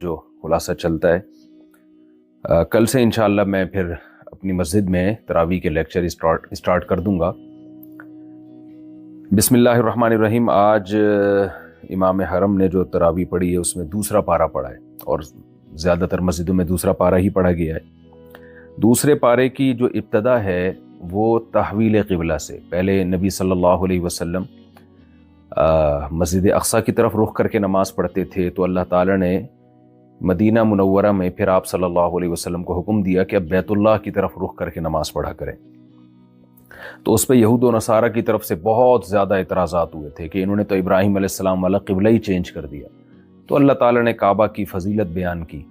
جو خلاصہ چلتا ہے، کل سے انشاءاللہ میں پھر اپنی مسجد میں تراویح کے لیکچر اسٹارٹ کر دوں گا۔ بسم اللہ الرحمن الرحیم۔ آج امام حرم نے جو تراویح پڑھی ہے اس میں دوسرا پارہ پڑھا ہے، اور زیادہ تر مسجدوں میں دوسرا پارہ ہی پڑھا گیا ہے۔ دوسرے پارے کی جو ابتدا ہے وہ تحویل قبلہ سے، پہلے نبی صلی اللہ علیہ وسلم مسجد اقصیٰ کی طرف رخ کر کے نماز پڑھتے تھے، تو اللہ تعالیٰ نے مدینہ منورہ میں پھر آپ صلی اللہ علیہ وسلم کو حکم دیا کہ اب بیت اللہ کی طرف رخ کر کے نماز پڑھا کریں۔ تو اس پہ یہود و نصارہ کی طرف سے بہت زیادہ اعتراضات ہوئے تھے کہ انہوں نے تو ابراہیم علیہ السلام والا قبلہ ہی چینج کر دیا۔ تو اللہ تعالیٰ نے کعبہ کی فضیلت بیان کی،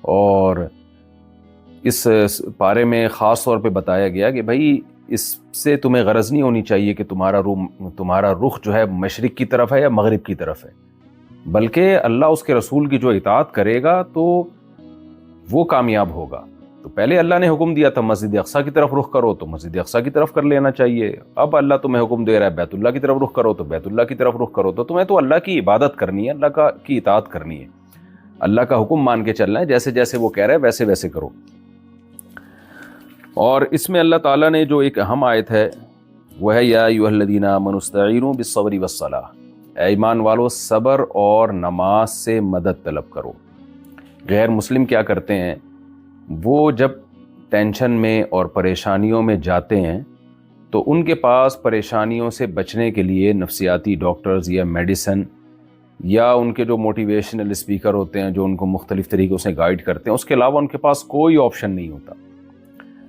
اور اس پارے میں خاص طور پہ بتایا گیا کہ بھائی اس سے تمہیں غرض نہیں ہونی چاہیے کہ تمہارا رخ جو ہے مشرق کی طرف ہے یا مغرب کی طرف ہے، بلکہ اللہ اس کے رسول کی جو اطاعت کرے گا تو وہ کامیاب ہوگا۔ تو پہلے اللہ نے حکم دیا تھا مسجد اقصیٰ کی طرف رخ کرو، تو مسجد اقصیٰ کی طرف کر لینا چاہیے۔ اب اللہ تمہیں حکم دے رہا ہے بیت اللہ کی طرف رخ کرو، تو بیت اللہ کی طرف رخ کرو۔ تو تمہیں تو اللہ کی عبادت کرنی ہے، اللہ کی اطاعت کرنی ہے، اللہ کا حکم مان کے چلنا ہے، جیسے جیسے وہ کہہ رہا ہے ویسے ویسے کرو۔ اور اس میں اللہ تعالیٰ نے جو ایک اہم آیت ہے وہ ہے یا ایھا الذین آمنوا استعینوا بالصبر والصلاۃ، اے ایمان والو صبر اور نماز سے مدد طلب کرو۔ غیر مسلم کیا کرتے ہیں، وہ جب ٹینشن میں اور پریشانیوں میں جاتے ہیں تو ان کے پاس پریشانیوں سے بچنے کے لیے نفسیاتی ڈاکٹرز یا میڈیسن یا ان کے جو موٹیویشنل اسپیکر ہوتے ہیں جو ان کو مختلف طریقوں سے گائیڈ کرتے ہیں، اس کے علاوہ ان کے پاس کوئی آپشن نہیں ہوتا۔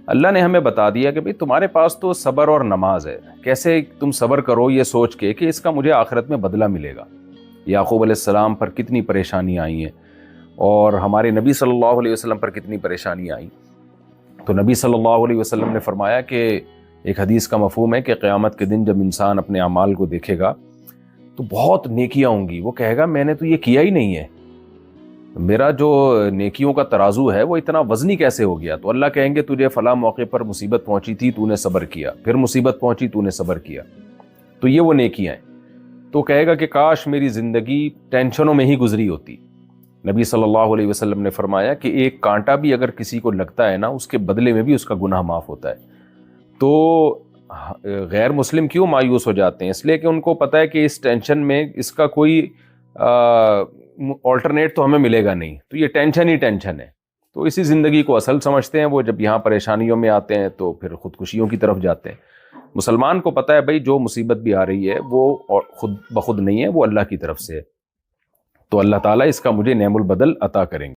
اللہ نے ہمیں بتا دیا کہ بھئی تمہارے پاس تو صبر اور نماز ہے، کیسے تم صبر کرو یہ سوچ کے کہ اس کا مجھے آخرت میں بدلہ ملے گا۔ یعقوب علیہ السلام پر کتنی پریشانی آئی ہیں، اور ہمارے نبی صلی اللہ علیہ وسلم پر کتنی پریشانی آئی۔ تو نبی صلی اللہ علیہ وسلم نے فرمایا کہ ایک حدیث کا مفہوم ہے کہ قیامت کے دن جب انسان اپنے اعمال کو دیکھے گا تو بہت نیکیاں ہوں گی، وہ کہے گا میں نے تو یہ کیا ہی نہیں ہے، میرا جو نیکیوں کا ترازو ہے وہ اتنا وزنی کیسے ہو گیا۔ تو اللہ کہیں گے تجھے فلاں موقع پر مصیبت پہنچی تھی، تو نے صبر کیا، پھر مصیبت پہنچی، تو نے صبر کیا، تو یہ وہ نیکیاں ہیں۔ تو کہے گا کہ کاش میری زندگی ٹینشنوں میں ہی گزری ہوتی۔ نبی صلی اللہ علیہ وسلم نے فرمایا کہ ایک کانٹا بھی اگر کسی کو لگتا ہے نا، اس کے بدلے میں بھی اس کا گناہ معاف ہوتا ہے۔ تو غیر مسلم کیوں مایوس ہو جاتے ہیں؟ اس لیے کہ ان کو پتہ ہے کہ اس ٹینشن میں اس کا کوئی آلٹرنیٹ تو ہمیں ملے گا نہیں، تو یہ ٹینشن ہی ٹینشن ہے۔ تو اسی زندگی کو اصل سمجھتے ہیں وہ، جب یہاں پریشانیوں میں آتے ہیں تو پھر خودکشیوں کی طرف جاتے ہیں۔ مسلمان کو پتہ ہے بھائی جو مصیبت بھی آ رہی ہے وہ خود بخود نہیں ہے، وہ اللہ کی طرف سے ہے، تو اللہ تعالیٰ اس کا مجھے نعم البدل عطا کریں گے۔